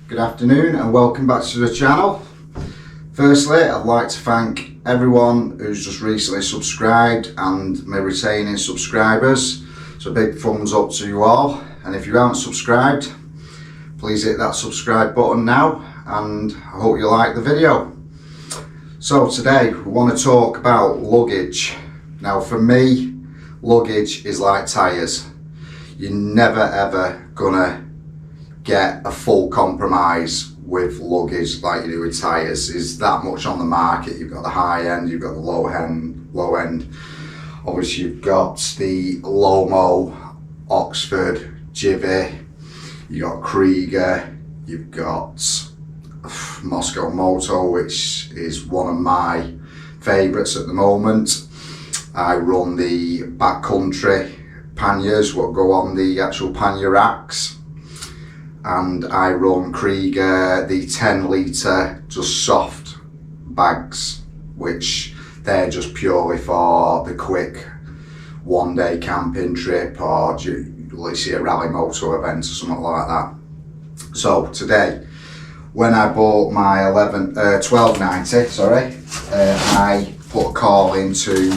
Good afternoon and welcome back to the channel. Firstly, I'd like to thank everyone who's just recently subscribed and my retaining subscribers. So big thumbs up to you all, and if you haven't subscribed, please hit that subscribe button now, and I hope you like the video. So today we want to talk about luggage. Now for me, luggage is like tyres. You're never ever gonna get a full compromise with luggage like you do with tyres. There's that much on the market. You've got the high end, you've got the low end. Obviously you've got the Lomo, Oxford, Jivy, you've got Krieger, you've got Moscow Moto, which is one of my favourites at the moment. I run the backcountry panniers, what go on the actual pannier racks, and I run Krieger, the 10 litre just soft bags, which they're just purely for the quick one day camping trip, or let's say a rally moto event or something like that. So today, when I bought my 1290, I put a call into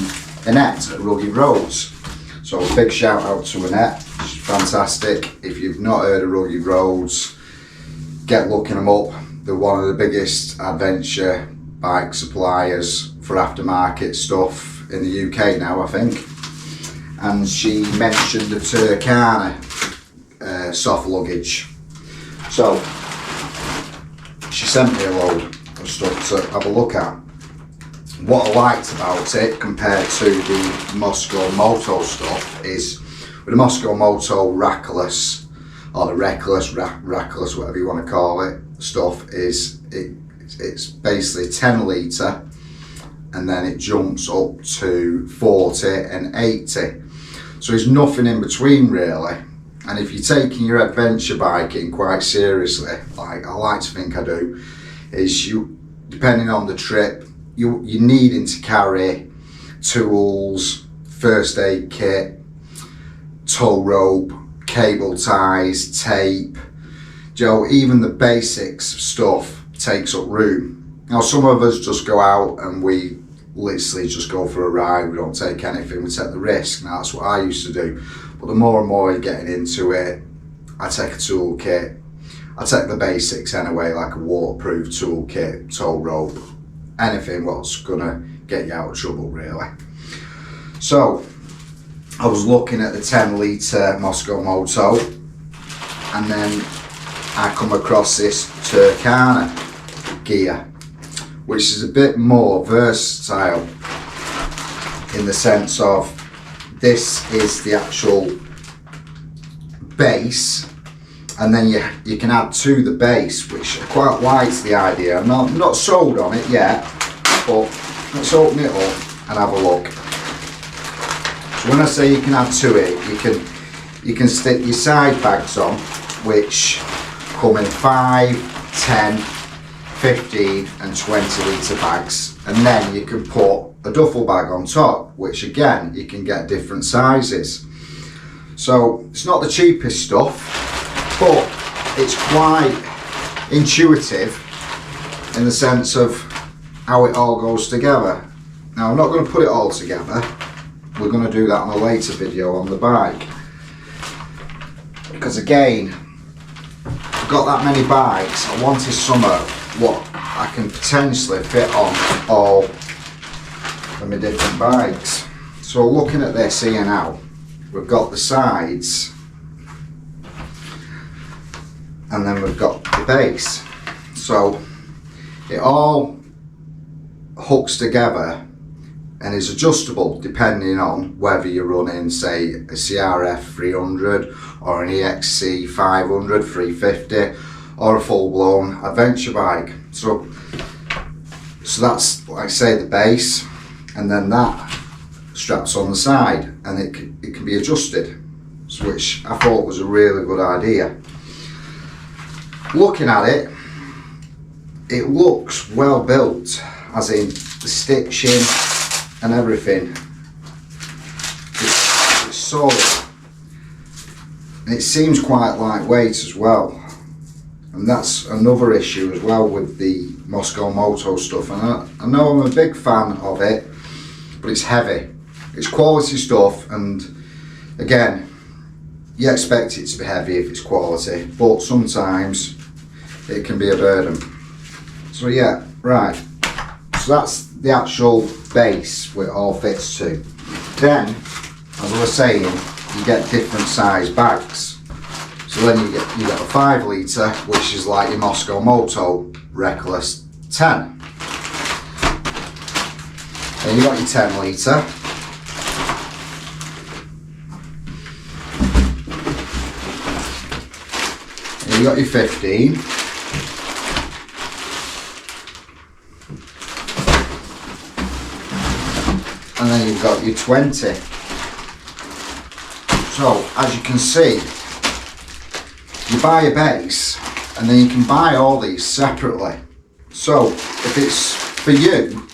Annette at Rugged Roads. So a big shout out to Annette, she's fantastic. If you've not heard of Rugged Roads, get looking them up. They're one of the biggest adventure bike suppliers for aftermarket stuff in the UK now, I think. And she mentioned the Turkana soft luggage. So she sent me a load of stuff to have a look at. What I liked about it compared to the Moscow Moto stuff is with the Moscow Moto rackless, or the rackless, whatever you want to call it, stuff is it's basically 10 litre and then it jumps up to 40 and 80. So there's nothing in between really. And if you're taking your adventure biking quite seriously, like I like to think I do, is you, depending on the trip, you're needing to carry tools, first aid kit, tow rope, cable ties, tape, even the basics stuff takes up room. Now some of us just go out and we literally just go for a ride, we don't take anything, we take the risk. Now that's what I used to do, but the more and more you're getting into it, I take a toolkit, I take the basics anyway, like a waterproof toolkit, tow rope, anything what's gonna get you out of trouble really. So I was looking at the 10 litre Moscow Moto, and then I come across this Turkana gear, which is a bit more versatile in the sense of this is the actual base, and then you can add to the base, which I quite like the idea. I'm not sold on it yet, but let's open it up and have a look. So when I say you can add to it, you can stick your side bags on, which come in 5, 10, 15 and 20 litre bags, and then you can put a duffel bag on top, which again you can get different sizes. So it's not the cheapest stuff, but it's quite intuitive in the sense of how it all goes together. Now I'm not going to put it all together, we're going to do that on a later video on the bike, because again I've got that many bikes, I wanted some what I can potentially fit on all of my different bikes. So looking at this here now, we've got the sides and then we've got the base. So it all hooks together and is adjustable depending on whether you're running, say, a CRF 300 or an EXC 500, 350, or a full-blown adventure bike. So that's, like I say, the base, and then that straps on the side, and it can be adjusted, which I thought was a really good idea. Looking at it, it looks well built, as in the stitching and everything. It's solid, and it seems quite lightweight as well. And that's another issue as well with the Moscow Moto stuff. And I know I'm a big fan of it, but it's heavy. It's quality stuff, and again, you expect it to be heavy if it's quality, but sometimes it can be a burden. So yeah, right. So that's the actual base where it all fits to. Then, as I was saying, you get different size bags. So then you get a 5 litre, which is like your Moscow Moto Reckless 10. Then you got your 10 litre. And you got your 15. And then you've got your 20. So as you can see, you buy a base and then you can buy all these separately. So if it's for you,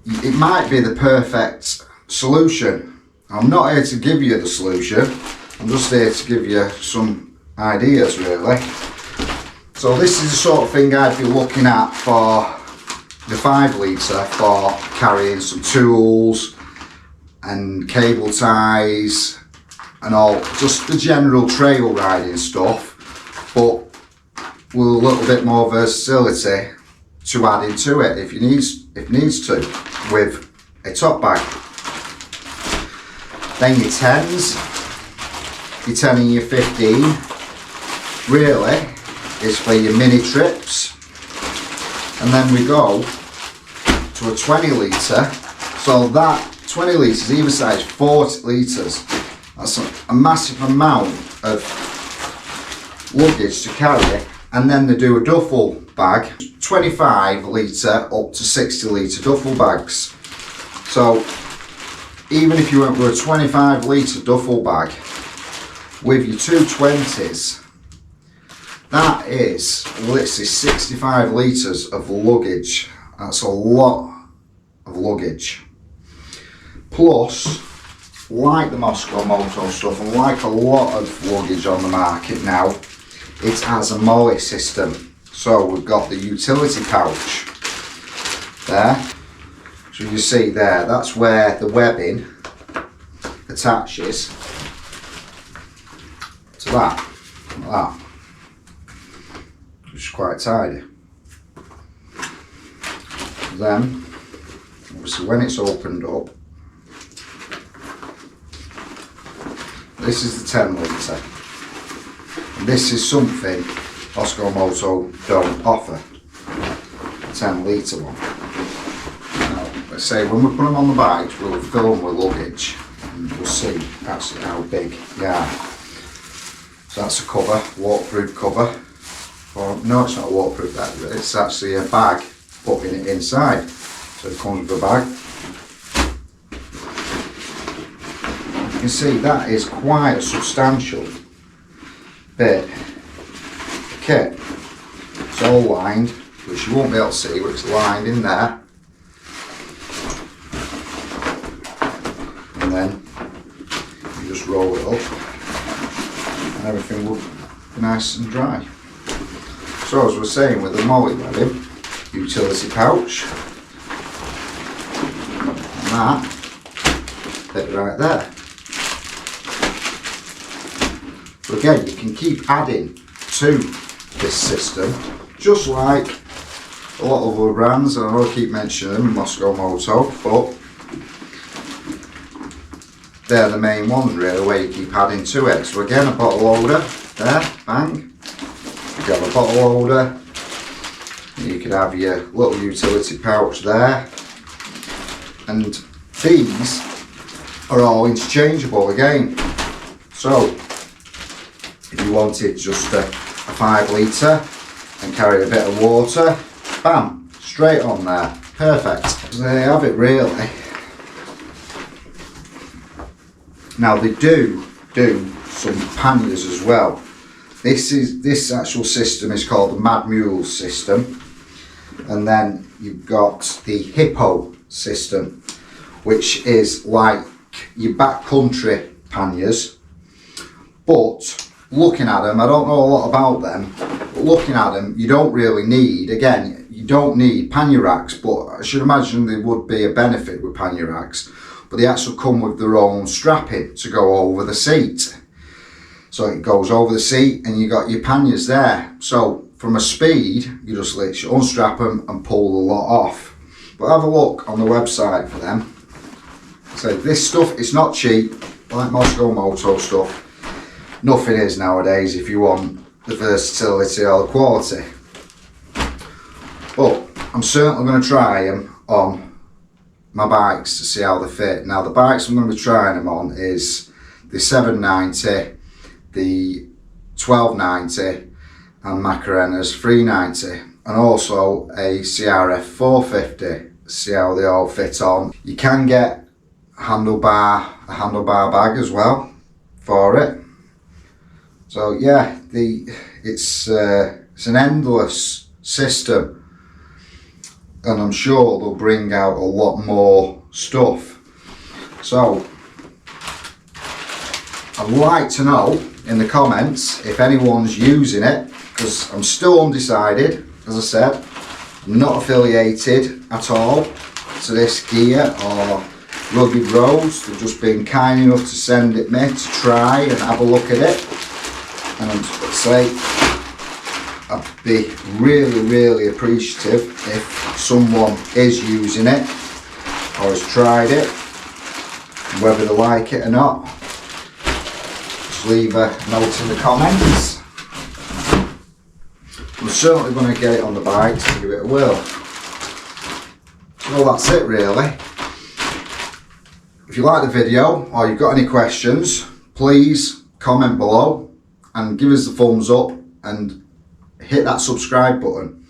it might be the perfect solution. I'm not here to give you the solution, I'm just here to give you some ideas really. So this is the sort of thing I'd be looking at for the 5 litre for carrying some tools and cable ties and all, just the general trail riding stuff, but with a little bit more versatility to add into it if needs to, with a top bag. Then your 10s, your 10 and your 15 really is for your mini trips. And then we go to a 20 litre, so that 20 litres either side is 40 litres. That's a massive amount of luggage to carry. And then they do a duffel bag, 25 litre up to 60 litre duffel bags. So even if you went with a 25 litre duffel bag with your two 20s, that is literally 65 litres of luggage. That's a lot of luggage. Plus, like the Moscow Moto stuff and like a lot of luggage on the market now, it has a MOE system. So we've got the utility pouch there. So you see there, that's where the webbing attaches to that, like that. Which is quite tidy. Then, obviously when it's opened up, this is the 10 litre. And this is something Moscow Moto don't offer, the 10 litre one. Now, let's say when we put them on the bikes, we'll fill them with luggage and we'll see actually how big they are. So that's a cover, waterproof cover. Or, no, it's not a waterproof bag, it's actually a bag putting it inside. So it comes with a bag. You can see that is quite a substantial bit of kit. It's all lined, which you won't be able to see, but it's lined in there. And then you just roll it up and everything will be nice and dry. So as we're saying with the MOE webbing, utility pouch, and that bit right there. So again, you can keep adding to this system, just like a lot of other brands, and I will keep mentioning them, Moscow Moto, but they're the main ones really where you keep adding to it. So again, a bottle holder there, bang. You got a bottle holder, you could have your little utility pouch there, and these are all interchangeable again. So if you wanted just a 5 litre and carry a bit of water, bam, straight on there, perfect. So there you have it really. Now they do some panniers as well. This actual system is called the MadMules system, and then you've got the Hippo system, which is like your backcountry panniers. But looking at them, I don't know a lot about them, But looking at them, you don't really need, again, you don't need pannier racks, but I should imagine there would be a benefit with pannier racks. But they actually come with their own strapping to go over the seat. So it goes over the seat and you got your panniers there. So from a speed, you just literally unstrap them and pull the lot off. But have a look on the website for them. So this stuff, it's not cheap, like Moscow Moto stuff. Nothing is nowadays if you want the versatility or the quality. But I'm certainly going to try them on my bikes to see how they fit. Now the bikes I'm going to be trying them on is the 790, the 1290 and Macarena's 390, and also a CRF 450. See how they all fit on. You can get a handlebar bag as well for it. So yeah, it's an endless system, and I'm sure they'll bring out a lot more stuff. So I'd like to know in the comments if anyone's using it, because I'm still undecided. As I said, I'm not affiliated at all to this gear or Rugged Roads. They've just been kind enough to send it me to try and have a look at it. And I'd be really appreciative if someone is using it or has tried it, whether they like it or not. Just leave a note in the comments. I'm certainly going to get it on the bike to give it a whirl. So that's it really. If you like the video or you've got any questions, please comment below and give us the thumbs up and hit that subscribe button.